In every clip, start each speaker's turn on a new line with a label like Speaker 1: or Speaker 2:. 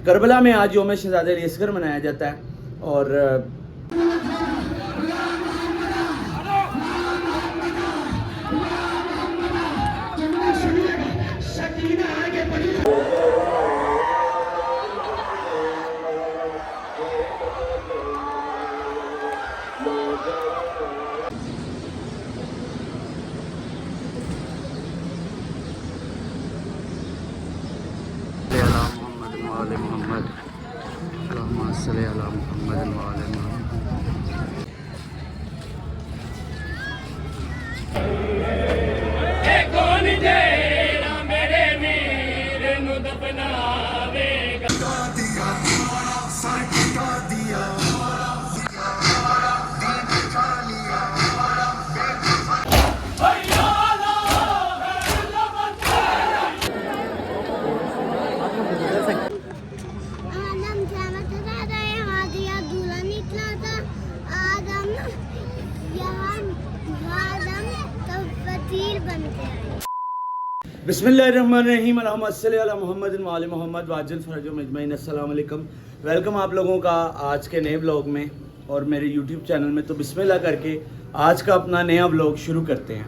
Speaker 1: Karbala में आज यौम शहज़ादे अली असगर मनाया जाता है और बिस्मिल्लाहिर्रहमानिर्रहीम अल्लाहुम्मा सल्ली अला मुहम्मद व आले मुहम्मद वाजिल फरजो मजमईन। अस्सलाम वालेकुम। वेलकम आप लोगों का आज के नए व्लॉग में और मेरे यूट्यूब चैनल में। तो बिस्मिल्लाह करके आज का अपना नया व्लॉग शुरू करते हैं।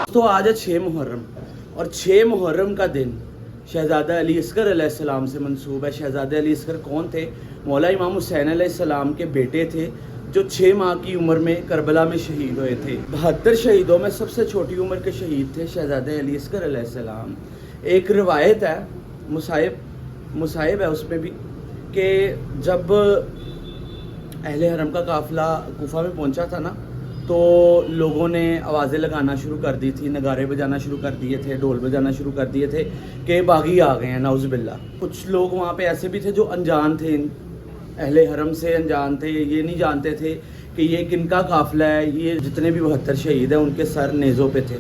Speaker 1: तो आज है 6 मुहर्रम और 6 मुहर्रम का दिन शहज़ादा अली असगर अलैहिस्सलाम से मंसूब है। शहज़ादा अली असगर कौन थे? मौला इमाम हुसैन अलैहिस्सलाम के बेटे थे जो 6 माह की उम्र में करबला में शहीद हुए थे। 72 शहीदों में सबसे छोटी उम्र के शहीद थे शहज़ादा अली असगर अलैहिस्सलाम। एक रिवायत है, मुसाहिब है उसमें भी, कि जब अहले हरम का काफ़िला कूफा में पहुंचा था ना, तो लोगों ने आवाज़ें लगाना शुरू कर दी थी, नगारे बजाना शुरू कर दिए थे, ढोल बजाना शुरू कर दिए थे कि बागी आ गए हैं, नाउज़ुबिल्लाह। कुछ लोग वहाँ पे ऐसे भी थे जो अनजान थे, अहले हरम से अनजान थे, ये नहीं जानते थे कि ये किनका काफ़िला है। ये जितने भी 72 शहीद हैं उनके सर नेज़ों पे थे।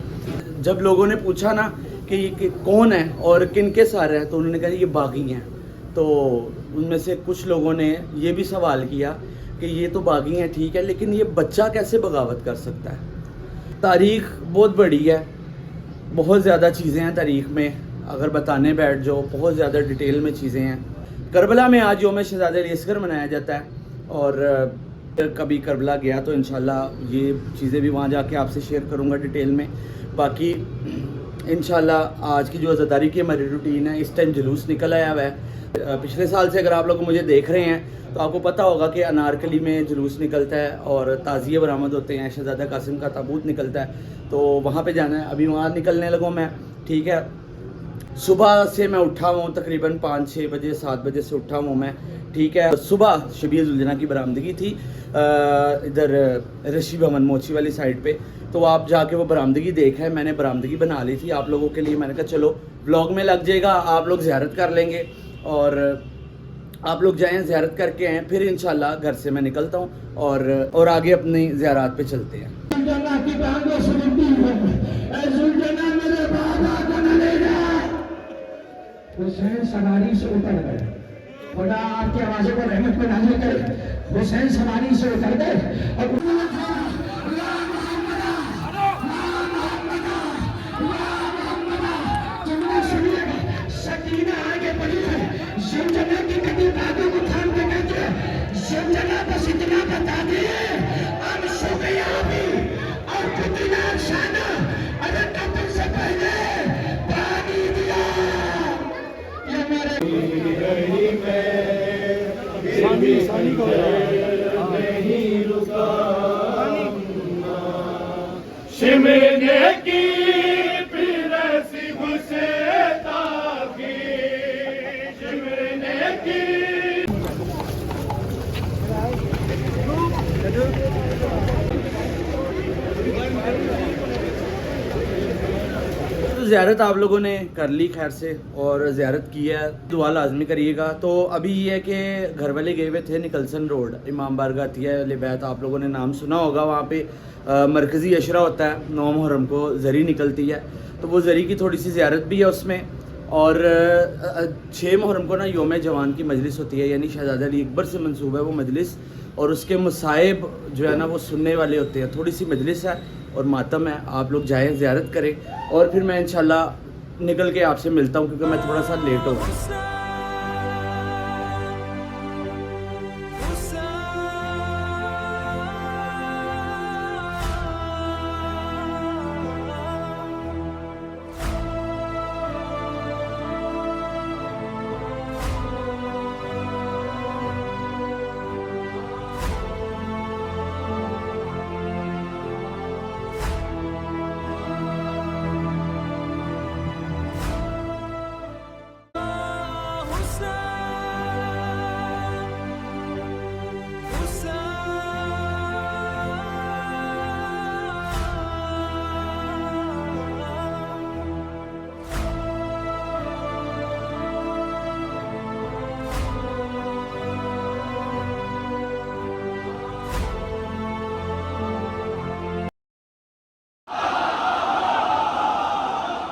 Speaker 1: जब लोगों ने पूछा ना कि ये कौन है और किन के सर हैं, तो उन्होंने कहा ये बागी हैं। तो उनमें से कुछ लोगों ने ये भी सवाल किया कि ये तो बागी हैं, ठीक है, लेकिन ये बच्चा कैसे बगावत कर सकता है? तारीख़ बहुत बड़ी है, बहुत ज़्यादा चीज़ें हैं तारीख़ में, अगर बताने बैठ जाओ बहुत ज़्यादा डिटेल में चीज़ें हैं। करबला में आज यौम शहज़ादे अली असगर मनाया जाता है और कभी करबला गया तो इंशाल्लाह ये चीज़ें भी वहाँ जाके आपसे शेयर करूँगा डिटेल में। बाकी इंशाल्लाह आज की जो अज़ादारी की हमारी रूटीन है, इस टाइम जुलूस निकल आया हुआ है। पिछले साल से अगर आप लोग मुझे देख रहे हैं तो आपको पता होगा कि अनारकली में जुलूस निकलता है और ताज़िए बरामद होते हैं, शहज़ादा कासिम का ताबूत निकलता है, तो वहाँ पे जाना है। अभी वहाँ निकलने लगूँ मैं, ठीक है। सुबह से मैं उठा हूँ तकरीबन 5-6 बजे, 7 बजे से उठा हूँ मैं, ठीक है। सुबह शबीर जुलजना की बरामदगी थी इधर ऋषि भवन मोची वाली साइड पे, तो आप जाके वो बरामदगी देखा है, मैंने बरामदगी बना ली थी आप लोगों के लिए। मैंने कहा चलो व्लॉग में लग जाएगा, आप लोग ज़ियारत कर लेंगे और आप लोग जाएं ज़ियारत करके आएँ, फिर इंशाल्लाह घर से मैं निकलता हूँ और आगे अपनी ज़ियारत पे चलते हैं।
Speaker 2: हुसैन सवारी से उतर गए, खुदा आपकी आवाज़ों को रहमत में नाज़िल करे। हुसैन सवारी से उतर गए और सकीना आगे बढ़ी है। ज़मज़मा की कटी बातों को थाम के कहते ज़मज़मा बस इतना बता दिए, अब सो गया अभी और कितना शाना अगर कपल से पहले पानी दिया। ये मेरे सानी को नहीं रुका।
Speaker 1: ज़ियारत आप लोगों ने कर ली खैर से, और ज़ियारत की है, दुआ लाजमी करिएगा। तो अभी ये है कि घर वाले गए हुए थे निकलसन रोड, इमाम बारगाह अतिया अहले बैत, आप लोगों ने नाम सुना होगा। वहाँ पे मरकज़ी अशरा होता है, 9 मुहर्रम को ज़री निकलती है, तो वो ज़री की थोड़ी सी ज़ियारत भी है उसमें। और 6 मुहर्रम को ना योम जवान की मजलिस होती है, यानी शहज़ादा अली अकबर से मंसूब है वो मजलिस, और उसके मसाइब जो है ना वो सुनने वाले होते हैं। थोड़ी सी मजलिस है और मातम है, आप लोग जाएं, ज़ियारत करें, और फिर मैं इंशाल्लाह निकल के आपसे मिलता हूँ, क्योंकि मैं थोड़ा सा लेट हो गया।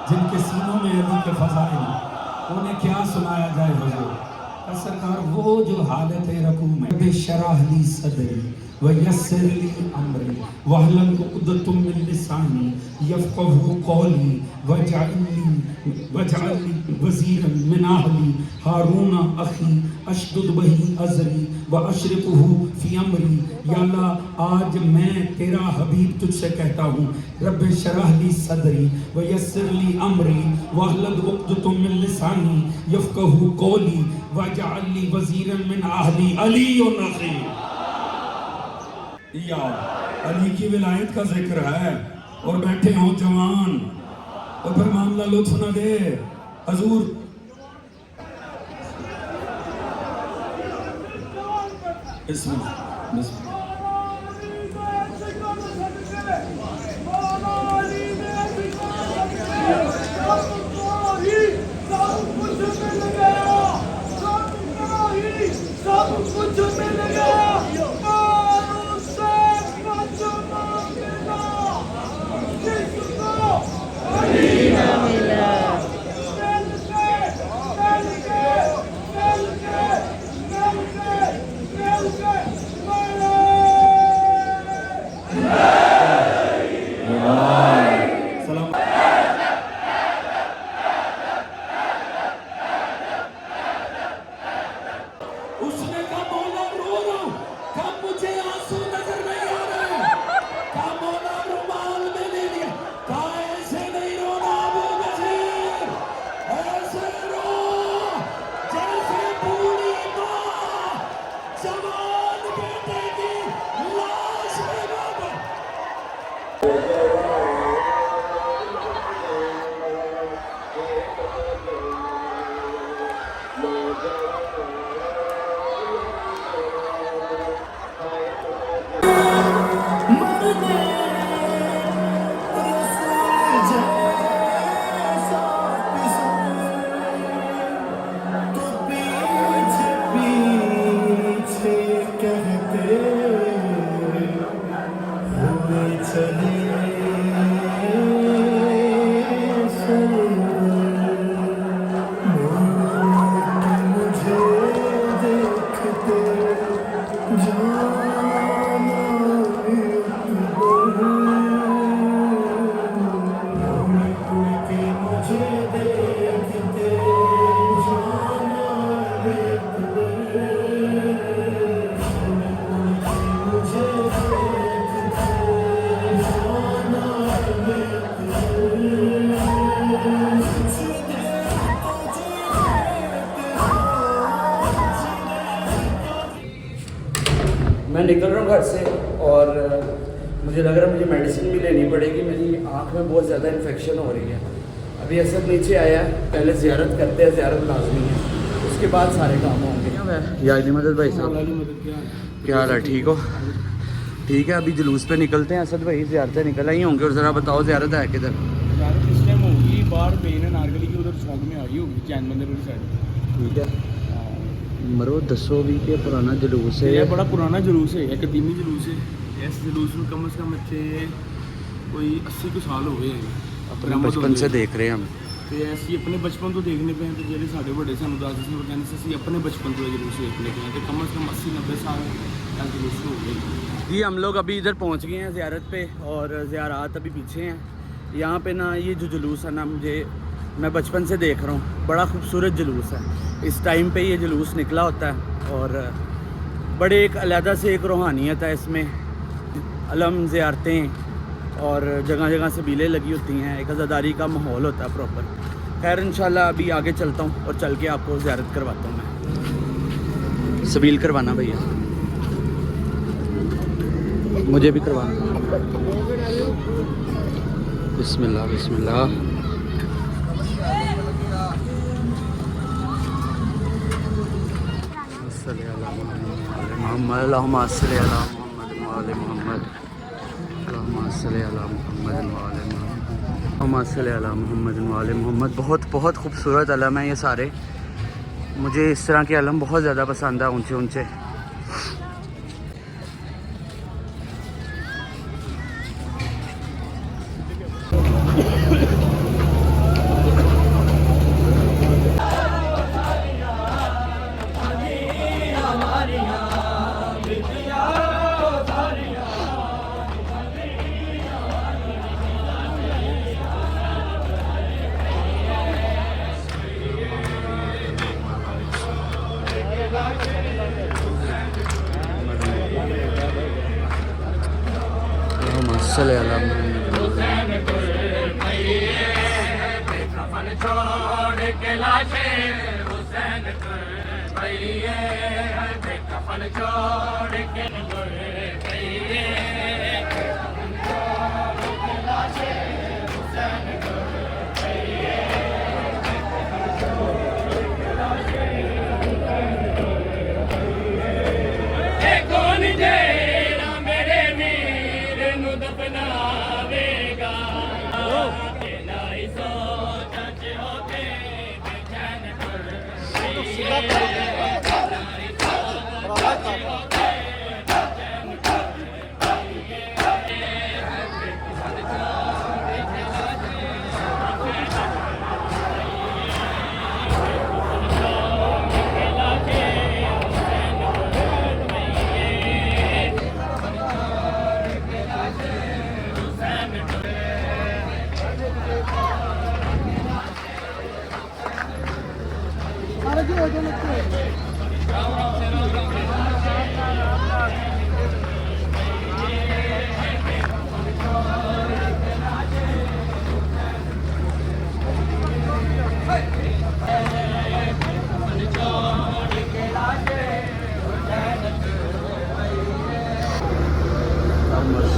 Speaker 3: जिनके सीनों में अली के फज़ाइल, उन्हें क्या सुनाया जाए हुजूर। और सरकार वो जो हालत है रकू में, बेशराह ली सदरी व यस्सिर ली अमरी वहलन उक़दतुम मिन लिसानी यफ़क़हू क़ौली वजअलनी वज़ीरन मिन अहली हारून अख़ी अशदुद बिही अज़री व अशरिकहू फ़ी अमरी। या अल्लाह, आज मैं तेरा हबीब तुझसे कहता हूँ, रब्बे शरह ली सदरी व यस्सिर ली अमरी वहलन उक़दतुम मिन लिसानी यफ़क़हू क़ौली वजअलनी वज़ीरन मिन अहली अली व अख़ी। या अली की विलायत का जिक्र है और बैठे हो जवान, और फिर मामला लुत्फ न दे हजूर। उसने कहा मौला रो रहा हूं, कहा मुझे आंसू नजर नहीं आ रहे, कहा मौला रुमाल में ले लिया, कहा ऐसे नहीं रोना अबू बशीर, ऐसे रो जैसे बूढ़ी माँ जवान बेटे की लाश में रो।
Speaker 1: मैं निकल रहा हूँ घर से, और मुझे लग रहा है मुझे मेडिसिन भी लेनी पड़ेगी, मेरी आँख में बहुत ज़्यादा इन्फेक्शन हो रही है। अभी असद नीचे आया है, पहले ज़ियारत करते हैं, ज़ियारत लाजमी है, उसके बाद सारे काम होंगे। या मदद भाई साहब, क्या हाल है, ठीक हो? ठीक है, अभी जुलूस पे निकलते हैं। असद भाई ज़ियारतें निकल आई होंगे, और ज़रा बताओ ज़ियारत है किधर?
Speaker 4: इस टाइम होगी बाहर मेन है नारगली की, उधर चौक में आ गई होगी जैन मंदिर वाली साइड।
Speaker 1: ठीक है मरो दसो भी कि पुराना जुलूस है
Speaker 4: ये बड़ा पुराना जुलूस है, एक कदीमी जुलूस है। इस जुलूस में कम से कम इतने कोई 80 को साल हो गए
Speaker 1: अपने बचपन से देख रहे हैं हम।
Speaker 4: तो ऐसी अपने बचपन तो देखने पे हैं, तो जेडे साढ़े बड़े सन दादा से कहने से असं अपने बचपन तो जुलूस देखने पे हैं, तो कम से कम 80-90 साल का जुलूस हो गए।
Speaker 1: जी हम लोग अभी इधर पहुंच गए हैं ज़ियारत पे, और ज़ियारात अभी पीछे हैं। यहाँ पे ना ये जो जुलूस है ना, मैं बचपन से देख रहा हूँ, बड़ा खूबसूरत जुलूस है। इस टाइम पे ये जुलूस निकला होता है और बड़े एक अलहदा से एक रूहानियत है इसमें। अलम ज़ियारतें और जगह जगह से बीलें लगी होती हैं, एक अज़ादारी का माहौल होता है प्रॉपर। खैर इंशाल्लाह अभी आगे चलता हूँ और चल के आपको ज़ियारत करवाता हूँ मैं। सबील करवाना भैया, मुझे भी करवाना। बिस्मिल्लाह बिस्मिल्लाह। मोहम्मद अल्लाहुम्मा सल्ली अला मोहम्मद व आले मोहम्मद, अल्लाहुम्मा सल्ली अला मोहम्मद व आले मोहम्मद, अल्लाहुम्मा सल्ली अला मोहम्मद व आले मोहम्मद। बहुत बहुत खूबसूरत अलम है ये सारे। मुझे इस तरह के अलम बहुत ज़्यादा पसंद है, ऊंचे ऊंचे। सल्ले अला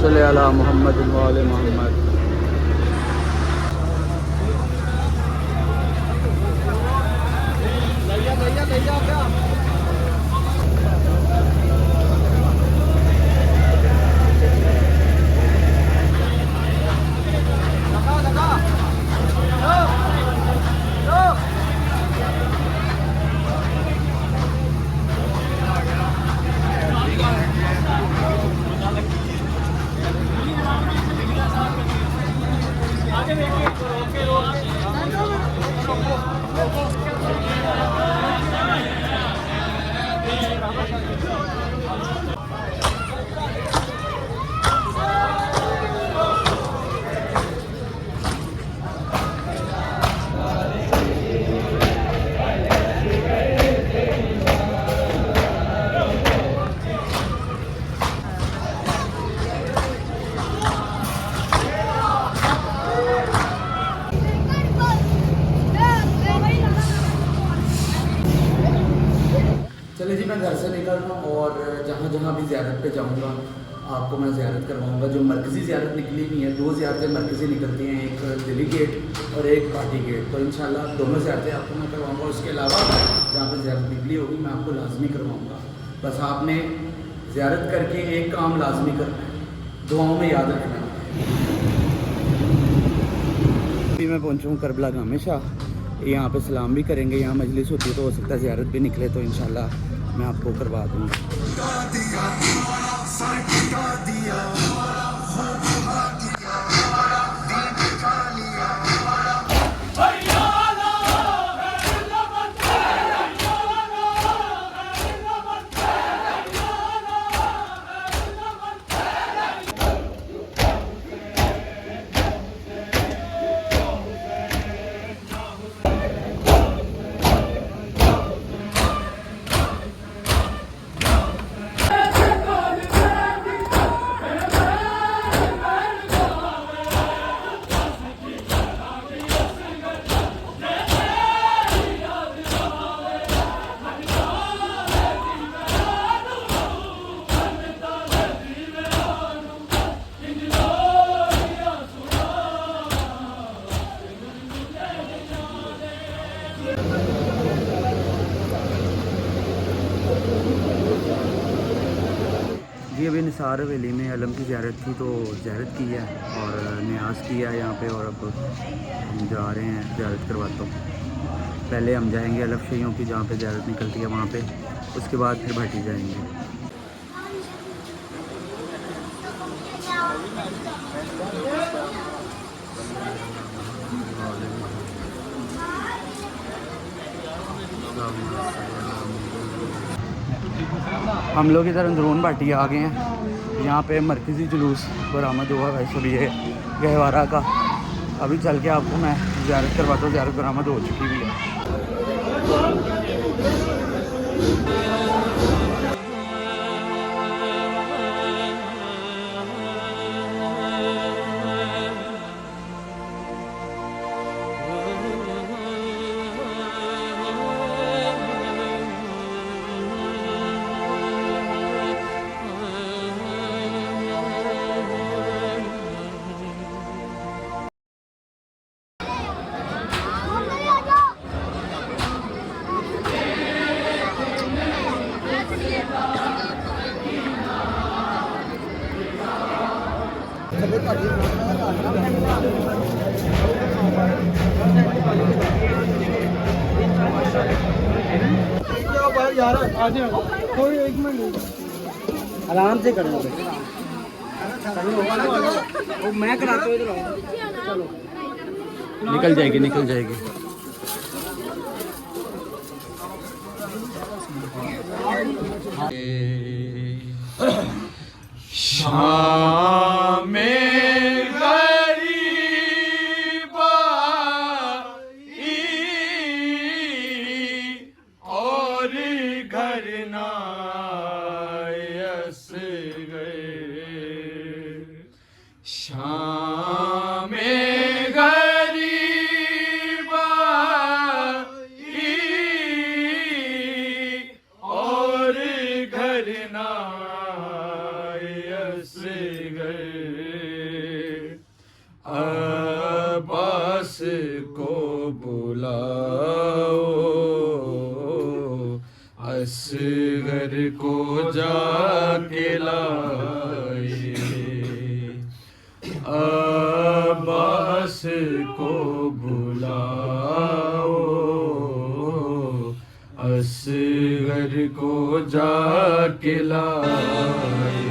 Speaker 1: सल्ले अला मोहम्मद व आले मोहम्मद। चलिए जी मैं घर से निकल रहा हूँ और जहाँ जहाँ भी ज़ियारत पे जाऊँगा आपको मैं ज़ियारत करवाऊँगा। जो मरकज़ी ज़ियारत निकली हुई है, 2 ज़ियारतें मरकज़ी निकलती हैं, एक दिल्ली गेट और एक पार्टी गेट। तो इंशाल्लाह दोनों ज़ियारतें आपको मैं करवाऊँगा। उसके अलावा जहाँ पर ज़ियारत निकली होगी मैं आपको लाजमी करवाऊँगा। बस आपने ज़ियारत करके एक काम लाजमी करना है, दुआओं में याद रखना है। अभी मैं पहुंचा हूँ करबला गामे शाह। यहाँ पे सलाम भी करेंगे, यहाँ मजलिस होती है तो हो सकता है ज़ियारत भी निकले, तो इंशाल्लाह मैं आपको करवा दूँगा। जी अभी निसार हवेली में अलम की ज़ियारत थी तो ज़ियारत की है और न्याज किया है यहाँ पे, और अब हम जा रहे हैं ज़ियारत करवाता हूँ। पहले हम जाएंगे अलफ शहीयों की जहाँ पे ज़ियारत निकलती है वहाँ पे, उसके बाद फिर भाटी जाएंगे। हम लोग इधर अंदरून भाटी आ गए हैं। यहाँ पे मरकज़ी जुलूस बरामद हुआ है सब ये गहवारा का। अभी चल के आपको मैं ज़ियारत करवाता हूँ। ज़ियारत बरामद हो चुकी भी है। आराम से करो, मैं कराता हूँ। चलो निकल जाएगी, निकल जाएगी। शाम में गरीबा और घर नायस गए। शाम में गरीबा और घर नायस गए। अब्बास को बुलाओ, असगर को जाके लाए। अब्बास को बुलाओ, असगर को जाके लाए।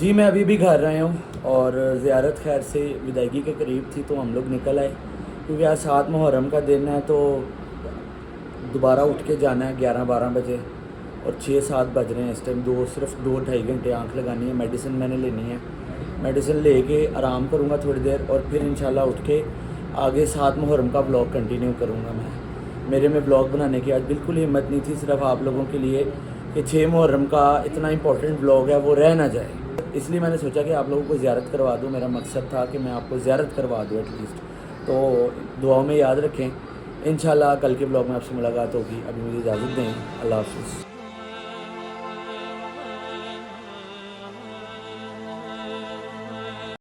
Speaker 1: जी मैं अभी भी घर आया हूँ और ज़ियारत खैर से विदायगी के करीब थी तो हम लोग निकल आए, क्योंकि आज 7 मुहर्रम का दिन है तो दोबारा उठ के जाना है 11-12 बजे और 6-7 बज रहे हैं इस टाइम। सिर्फ 2-2.5 घंटे आंख लगानी है, मेडिसिन मैंने लेनी है, मेडिसिन लेके आराम करूँगा थोड़ी देर और फिर इंशाल्लाह उठ के आगे 7 मुहर्रम का ब्लॉग कंटिन्यू करूँगा। मेरे में ब्लॉग बनाने की आज बिल्कुल हिम्मत नहीं थी, सिर्फ आप लोगों के लिए कि 6 मुहर्रम का इतना इंपॉर्टेंट ब्लॉग है वो रह ना जाए, इसलिए मैंने सोचा कि आप लोगों को ज़ियारत करवा दूँ। मेरा मकसद था कि मैं आपको ज़ियारत करवा दूँ एटलीस्ट। तो दुआओं में याद रखें, इंशाल्लाह कल के ब्लॉग में आपसे मुलाकात होगी। अभी मुझे इजाज़त दें, अल्लाह हाफ़िज़।